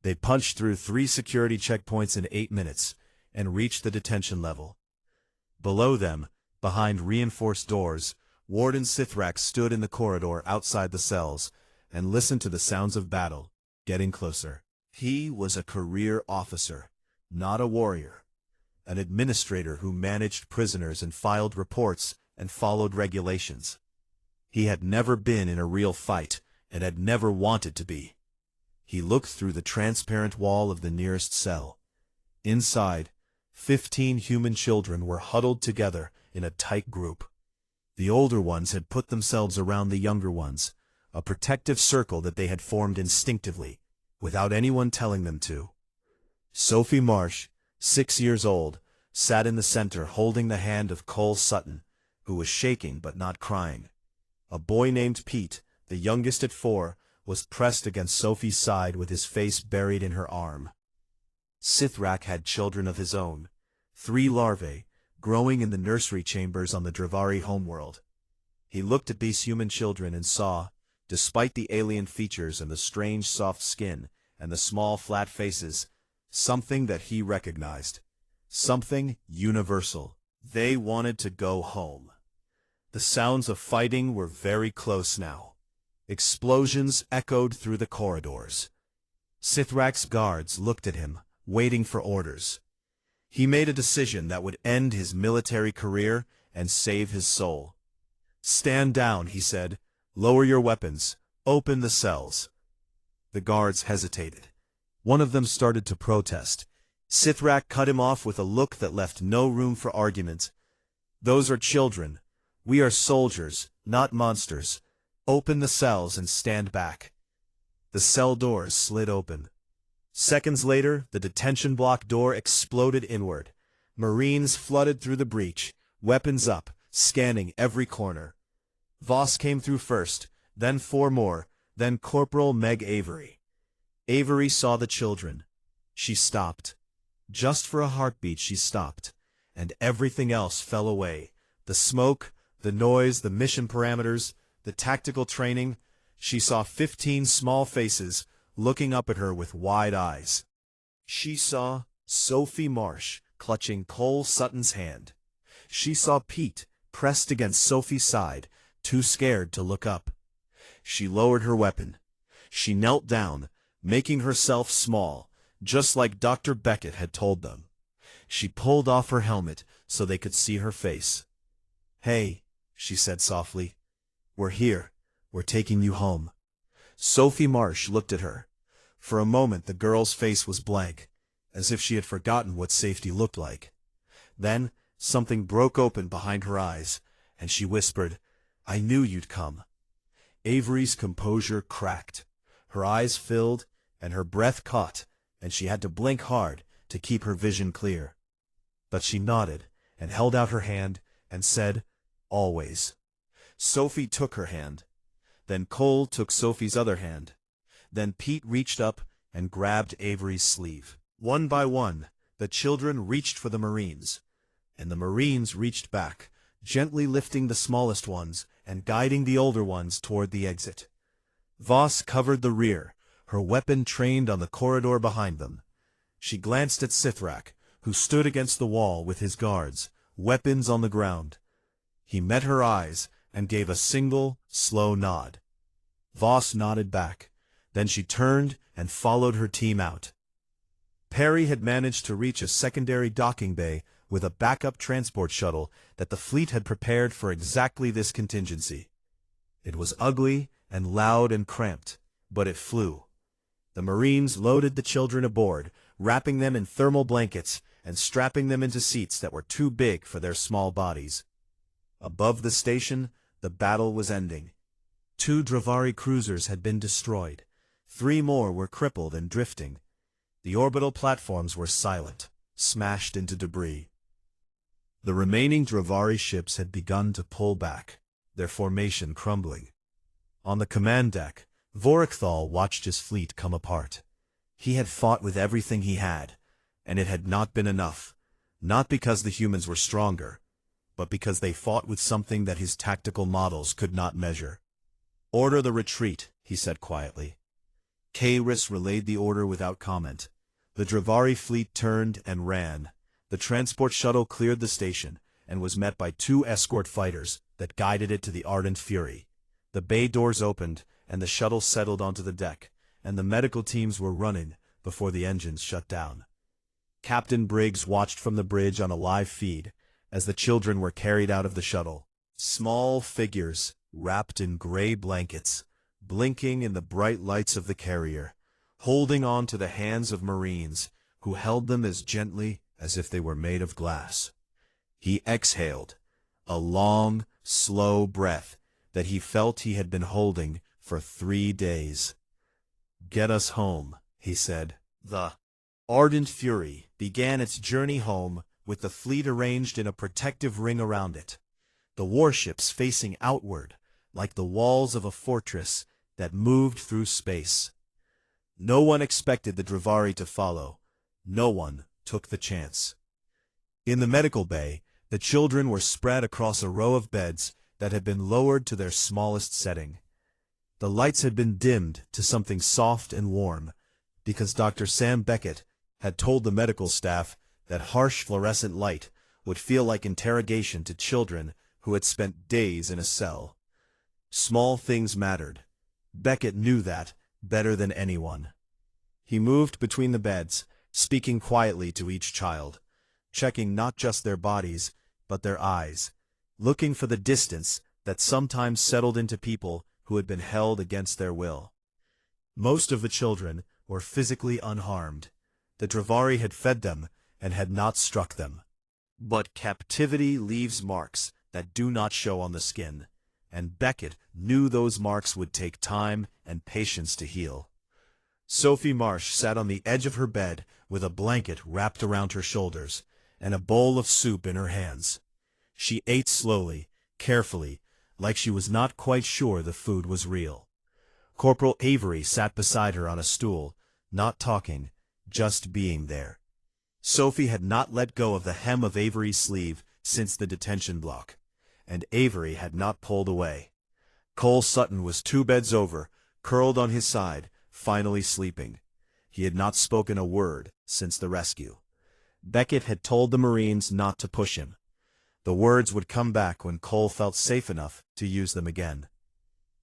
They punched through 3 security checkpoints in 8 minutes, and reached the detention level. Below them, behind reinforced doors, Warden Sithrak stood in the corridor outside the cells, and listened to the sounds of battle, getting closer. He was a career officer, not a warrior. An administrator who managed prisoners and filed reports and followed regulations. He had never been in a real fight, and had never wanted to be. He looked through the transparent wall of the nearest cell. Inside, 15 human children were huddled together in a tight group. The older ones had put themselves around the younger ones, a protective circle that they had formed instinctively, without anyone telling them to. Sophie Marsh, 6 years old, sat in the center holding the hand of Cole Sutton, who was shaking but not crying. A boy named Pete, the youngest at 4, was pressed against Sophie's side with his face buried in her arm. Sithrak had children of his own, 3 larvae, growing in the nursery chambers on the Dravari homeworld. He looked at these human children and saw, despite the alien features and the strange soft skin and the small flat faces, something that he recognized. Something universal. They wanted to go home. The sounds of fighting were very close now. Explosions echoed through the corridors. Sithrak's guards looked at him, waiting for orders. He made a decision that would end his military career and save his soul. "Stand down," he said. "Lower your weapons. Open the cells." The guards hesitated. One of them started to protest. Sithrak cut him off with a look that left no room for argument. "Those are children. We are soldiers, not monsters. Open the cells and stand back." The cell doors slid open. Seconds later, the detention block door exploded inward. Marines flooded through the breach, weapons up, scanning every corner. Voss came through first, then 4 more, then Corporal Meg Avery. Avery saw the children. She stopped. Just for a heartbeat she stopped, and everything else fell away. The smoke, the noise, the mission parameters, the tactical training. She saw 15 small faces looking up at her with wide eyes. She saw Sophie Marsh clutching Cole Sutton's hand. She saw Pete pressed against Sophie's side, too scared to look up. She lowered her weapon. She knelt down, making herself small, just like Dr. Beckett had told them. She pulled off her helmet so they could see her face. "Hey," she said softly. "We're here. We're taking you home." Sophie Marsh looked at her. For a moment the girl's face was blank, as if she had forgotten what safety looked like. Then something broke open behind her eyes, and she whispered, "I knew you'd come." Avery's composure cracked. Her eyes filled, and her breath caught, and she had to blink hard to keep her vision clear. But she nodded, and held out her hand, and said, "Always." Sophie took her hand. Then Cole took Sophie's other hand. Then Pete reached up and grabbed Avery's sleeve. One by one, the children reached for the Marines, and the Marines reached back, gently lifting the smallest ones and guiding the older ones toward the exit. Voss covered the rear, her weapon trained on the corridor behind them. She glanced at Sithrak, who stood against the wall with his guards, weapons on the ground. He met her eyes and gave a single, slow nod. Voss nodded back. Then she turned and followed her team out. Perry had managed to reach a secondary docking bay with a backup transport shuttle that the fleet had prepared for exactly this contingency. It was ugly and loud and cramped, but it flew. The Marines loaded the children aboard, wrapping them in thermal blankets and strapping them into seats that were too big for their small bodies. Above the station, the battle was ending. 2 Dravari cruisers had been destroyed. 3 more were crippled and drifting. The orbital platforms were silent, smashed into debris. The remaining Dravari ships had begun to pull back, their formation crumbling. On the command deck, Vorakthal watched his fleet come apart. He had fought with everything he had, and it had not been enough, not because the humans were stronger, but because they fought with something that his tactical models could not measure. "Order the retreat," he said quietly. Kairis relayed the order without comment. The Dravari fleet turned and ran. The transport shuttle cleared the station and was met by 2 escort fighters that guided it to the Ardent Fury. The bay doors opened, and the shuttle settled onto the deck, and the medical teams were running before the engines shut down. Captain Briggs watched from the bridge on a live feed as the children were carried out of the shuttle. Small figures, wrapped in gray blankets, blinking in the bright lights of the carrier, holding on to the hands of Marines who held them as gently as if they were made of glass. He exhaled, a long, slow breath that he felt he had been holding for 3 days. "Get us home," he said. The Ardent Fury began its journey home with the fleet arranged in a protective ring around it, the warships facing outward like the walls of a fortress that moved through space. No one expected the Dravari to follow. No one took the chance. In the medical bay, the children were spread across a row of beds that had been lowered to their smallest setting. The lights had been dimmed to something soft and warm, because Dr. Sam Beckett had told the medical staff that harsh fluorescent light would feel like interrogation to children who had spent days in a cell. Small things mattered. Beckett knew that better than anyone. He moved between the beds, speaking quietly to each child, checking not just their bodies, but their eyes, looking for the distance that sometimes settled into people who had been held against their will. Most of the children were physically unharmed. The Dravari had fed them and had not struck them. But captivity leaves marks that do not show on the skin, and Beckett knew those marks would take time and patience to heal. Sophie Marsh sat on the edge of her bed with a blanket wrapped around her shoulders and a bowl of soup in her hands. She ate slowly, carefully, like she was not quite sure the food was real. Corporal Avery sat beside her on a stool, not talking, just being there. Sophie had not let go of the hem of Avery's sleeve since the detention block, and Avery had not pulled away. Cole Sutton was 2 beds over, curled on his side, finally sleeping. He had not spoken a word since the rescue. Beckett had told the Marines not to push him. The words would come back when Cole felt safe enough to use them again.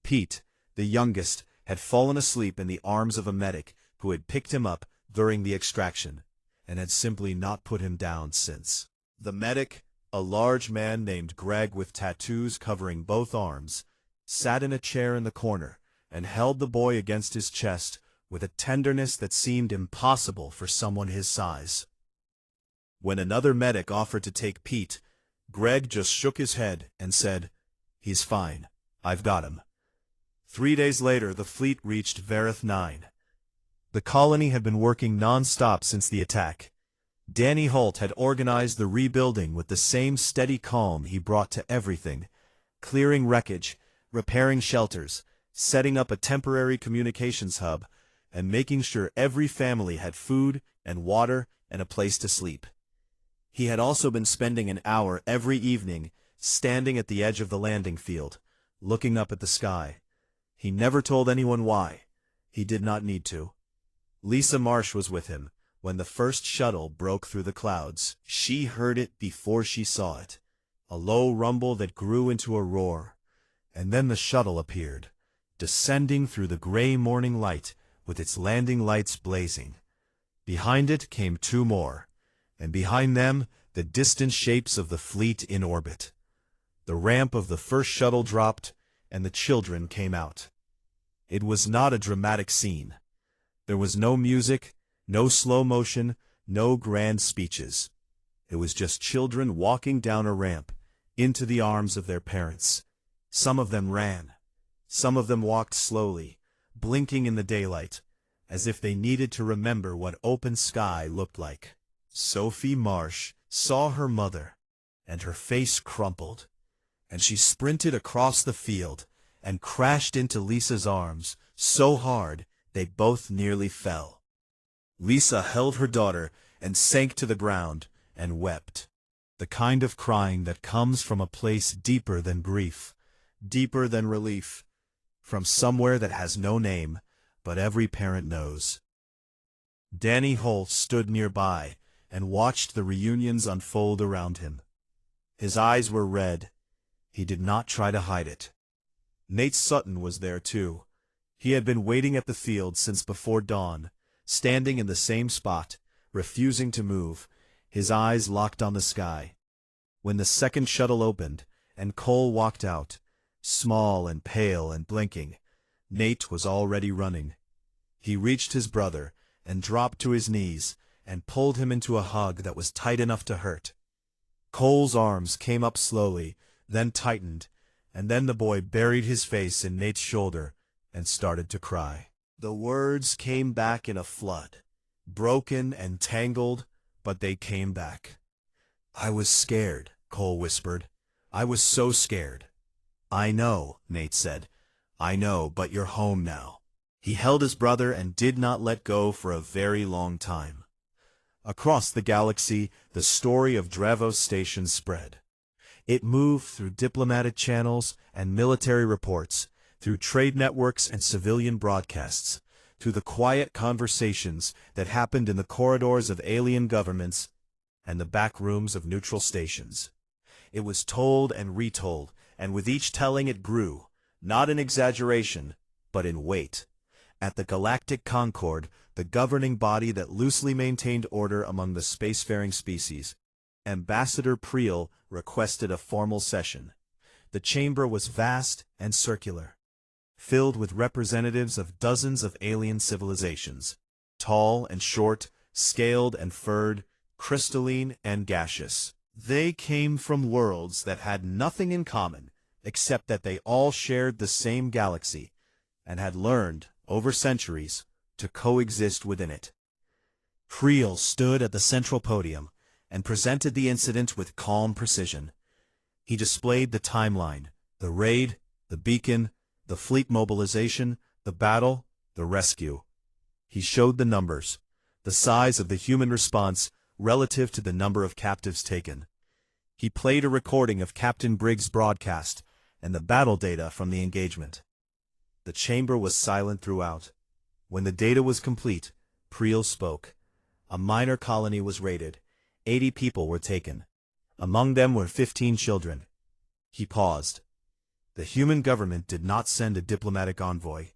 Pete, the youngest, had fallen asleep in the arms of a medic who had picked him up during the extraction, and had simply not put him down since. The medic, a large man named Greg with tattoos covering both arms, sat in a chair in the corner and held the boy against his chest with a tenderness that seemed impossible for someone his size. When another medic offered to take Pete, Greg just shook his head and said, "He's fine. I've got him." 3 days later, the fleet reached Vareth 9. The colony had been working non-stop since the attack. Danny Holt had organized the rebuilding with the same steady calm he brought to everything, clearing wreckage, repairing shelters, setting up a temporary communications hub, and making sure every family had food and water and a place to sleep. He had also been spending an hour every evening standing at the edge of the landing field, looking up at the sky. He never told anyone why. He did not need to. Lisa Marsh was with him when the first shuttle broke through the clouds. She heard it before she saw it, a low rumble that grew into a roar, and then the shuttle appeared, descending through the gray morning light with its landing lights blazing. Behind it came two more, and behind them the distant shapes of the fleet in orbit. The ramp of the first shuttle dropped, and the children came out. It was not a dramatic scene. There was no music, no slow motion, no grand speeches. It was just children walking down a ramp into the arms of their parents. Some of them ran. Some of them walked slowly, blinking in the daylight, as if they needed to remember what open sky looked like. Sophie Marsh saw her mother, and her face crumpled, and she sprinted across the field and crashed into Lisa's arms so hard they both nearly fell. Lisa held her daughter and sank to the ground and wept. The kind of crying that comes from a place deeper than grief, deeper than relief, from somewhere that has no name, but every parent knows. Danny Holt stood nearby and watched the reunions unfold around him. His eyes were red. He did not try to hide it. Nate Sutton was there too. He had been waiting at the field since before dawn, standing in the same spot, refusing to move, his eyes locked on the sky. When the second shuttle opened, and Cole walked out, small and pale and blinking, Nate was already running. He reached his brother and dropped to his knees and pulled him into a hug that was tight enough to hurt. Cole's arms came up slowly, then tightened, and then the boy buried his face in Nate's shoulder and started to cry. The words came back in a flood, broken and tangled, but they came back. "I was scared," Cole whispered. "I was so scared." "I know," Nate said. "I know, but you're home now." He held his brother and did not let go for a very long time. Across the galaxy, the story of Dravos Station spread. It moved through diplomatic channels and military reports, through trade networks and civilian broadcasts, through the quiet conversations that happened in the corridors of alien governments and the back rooms of neutral stations. It was told and retold, and with each telling it grew, not in exaggeration, but in weight. At the Galactic Concord, the governing body that loosely maintained order among the spacefaring species, Ambassador Priel requested a formal session. The chamber was vast and circular, filled with representatives of dozens of alien civilizations, tall and short, scaled and furred, crystalline and gaseous. They came from worlds that had nothing in common except that they all shared the same galaxy and had learned, over centuries, to coexist within it. Priel stood at the central podium and presented the incident with calm precision. He displayed the timeline, the raid, the beacon, the fleet mobilization, the battle, the rescue. He showed the numbers, the size of the human response relative to the number of captives taken. He played a recording of Captain Briggs' broadcast and the battle data from the engagement. The chamber was silent throughout. When the data was complete, Priel spoke. A minor colony was raided. 80 people were taken. Among them were 15 children. He paused. The human government did not send a diplomatic envoy.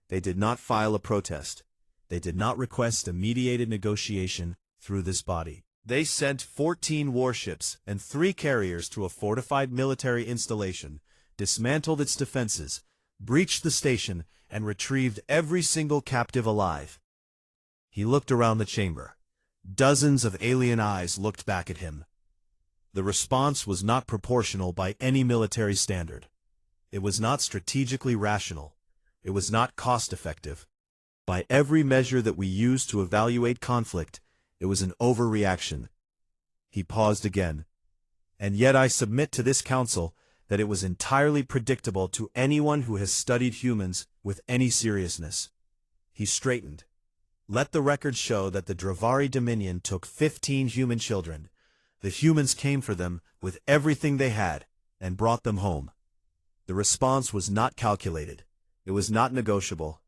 They did not file a protest. They did not request a mediated negotiation through this body. They sent 14 warships and 3 carriers to a fortified military installation, dismantled its defenses, breached the station, and retrieved every single captive alive. He looked around the chamber. Dozens of alien eyes looked back at him. The response was not proportional by any military standard. It was not strategically rational. It was not cost-effective. By every measure that we use to evaluate conflict, it was an overreaction. He paused again. And yet I submit to this council that it was entirely predictable to anyone who has studied humans with any seriousness. He straightened. Let the record show that the Dravari Dominion took 15 human children. The humans came for them with everything they had and brought them home. The response was not calculated. It was not negotiable.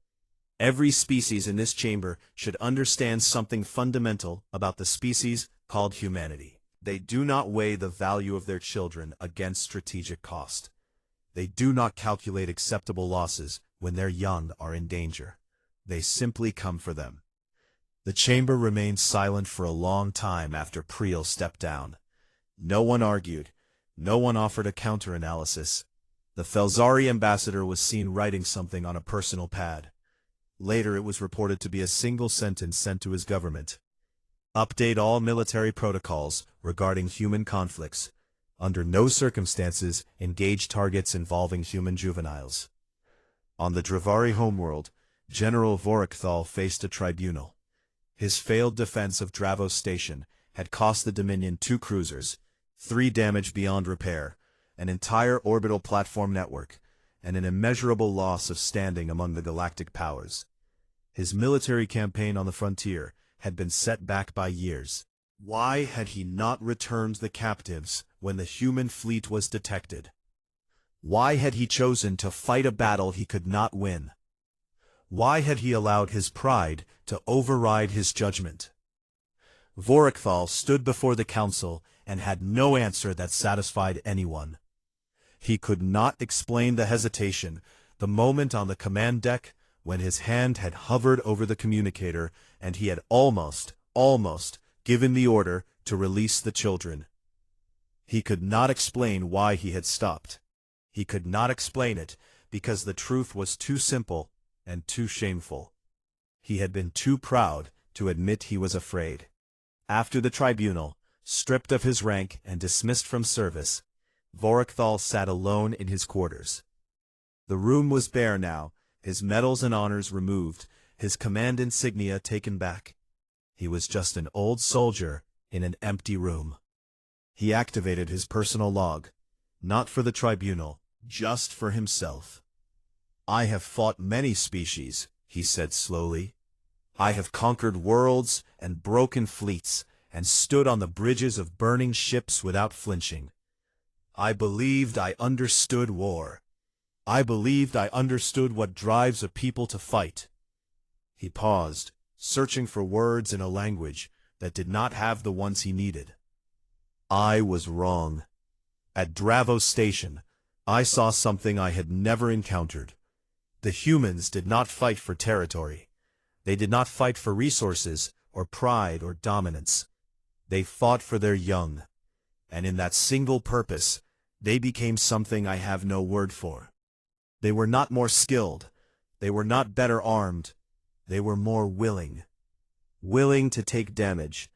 Every species in this chamber should understand something fundamental about the species called humanity. They do not weigh the value of their children against strategic cost. They do not calculate acceptable losses when their young are in danger. They simply come for them. The chamber remained silent for a long time after Priel stepped down. No one argued. No one offered a counter-analysis. The Felzari ambassador was seen writing something on a personal pad. Later it was reported to be a single sentence sent to his government. Update all military protocols regarding human conflicts. Under no circumstances engage targets involving human juveniles. On the Dravari homeworld, General Vorakthal faced a tribunal. His failed defense of Dravos Station had cost the Dominion 2 cruisers, 3 damaged beyond repair, an entire orbital platform network, and an immeasurable loss of standing among the galactic powers. His military campaign on the frontier had been set back by years. Why had he not returned the captives when the human fleet was detected? Why had he chosen to fight a battle he could not win? Why had he allowed his pride to override his judgment? Vorakthal stood before the council and had no answer that satisfied anyone. He could not explain the hesitation, the moment on the command deck when his hand had hovered over the communicator and he had almost given the order to release the children. He could not explain why he had stopped. He could not explain it because the truth was too simple and too shameful. He had been too proud to admit he was afraid. After the tribunal, stripped of his rank and dismissed from service, Vorakthal sat alone in his quarters. The room was bare now, his medals and honors removed, his command insignia taken back. He was just an old soldier in an empty room. He activated his personal log, not for the tribunal, just for himself. I have fought many species, he said slowly. I have conquered worlds and broken fleets, and stood on the bridges of burning ships without flinching. I believed I understood war. I believed I understood what drives a people to fight. He paused, searching for words in a language that did not have the ones he needed. I was wrong. At Dravos Station, I saw something I had never encountered. The humans did not fight for territory. They did not fight for resources or pride or dominance. They fought for their young, and in that single purpose, they became something I have no word for. They were not more skilled. They were not better armed. They were more willing. Willing to take damage.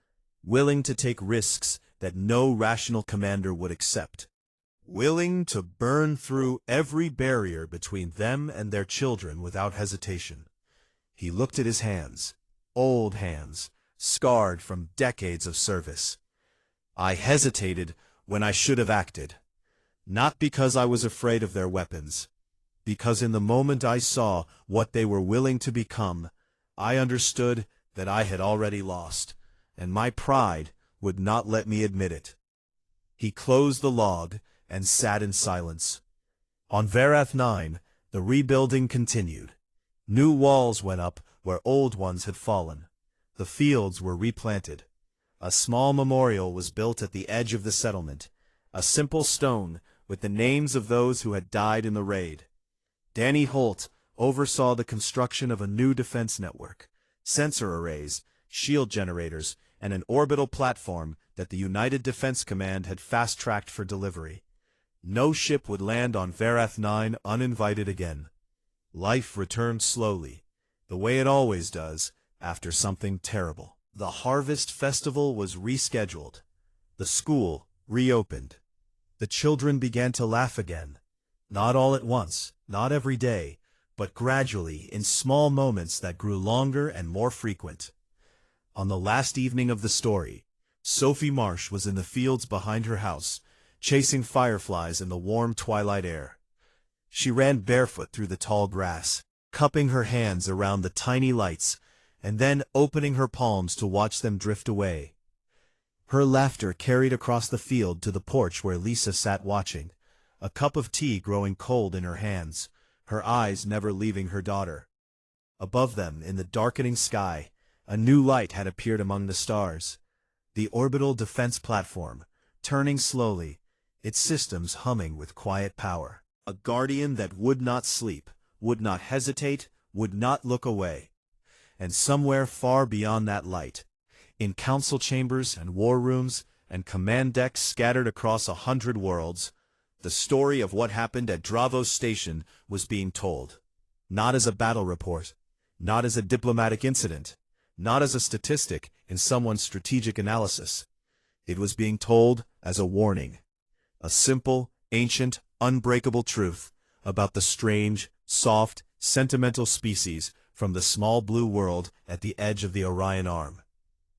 Willing to take risks that no rational commander would accept. Willing to burn through every barrier between them and their children without hesitation. He looked at his hands, old hands, scarred from decades of service. I hesitated when I should have acted, not because I was afraid of their weapons, because in the moment I saw what they were willing to become, I understood that I had already lost, and my pride would not let me admit it. He closed the log and sat in silence. On Varath 9, the rebuilding continued. New walls went up where old ones had fallen. The fields were replanted. A small memorial was built at the edge of the settlement, a simple stone with the names of those who had died in the raid. Danny Holt oversaw the construction of a new defense network, sensor arrays, shield generators, and an orbital platform that the United Defense Command had fast-tracked for delivery. No ship would land on Varath 9 uninvited again. Life returned slowly, the way it always does, after something terrible. The Harvest Festival was rescheduled. The school reopened. The children began to laugh again. Not all at once, not every day, but gradually in small moments that grew longer and more frequent. On the last evening of the story, Sophie Marsh was in the fields behind her house, chasing fireflies in the warm twilight air. She ran barefoot through the tall grass, cupping her hands around the tiny lights, and then opening her palms to watch them drift away. Her laughter carried across the field to the porch where Lisa sat watching, a cup of tea growing cold in her hands, her eyes never leaving her daughter. Above them, in the darkening sky, a new light had appeared among the stars. The orbital defense platform, turning slowly, its systems humming with quiet power. A guardian that would not sleep, would not hesitate, would not look away. And somewhere far beyond that light, in council chambers and war rooms and command decks scattered across 100 worlds, the story of what happened at Dravos Station was being told. Not as a battle report, not as a diplomatic incident, not as a statistic in someone's strategic analysis. It was being told as a warning. A simple, ancient, unbreakable truth about the strange, soft, sentimental species from the small blue world at the edge of the Orion Arm.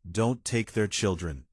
Don't take their children.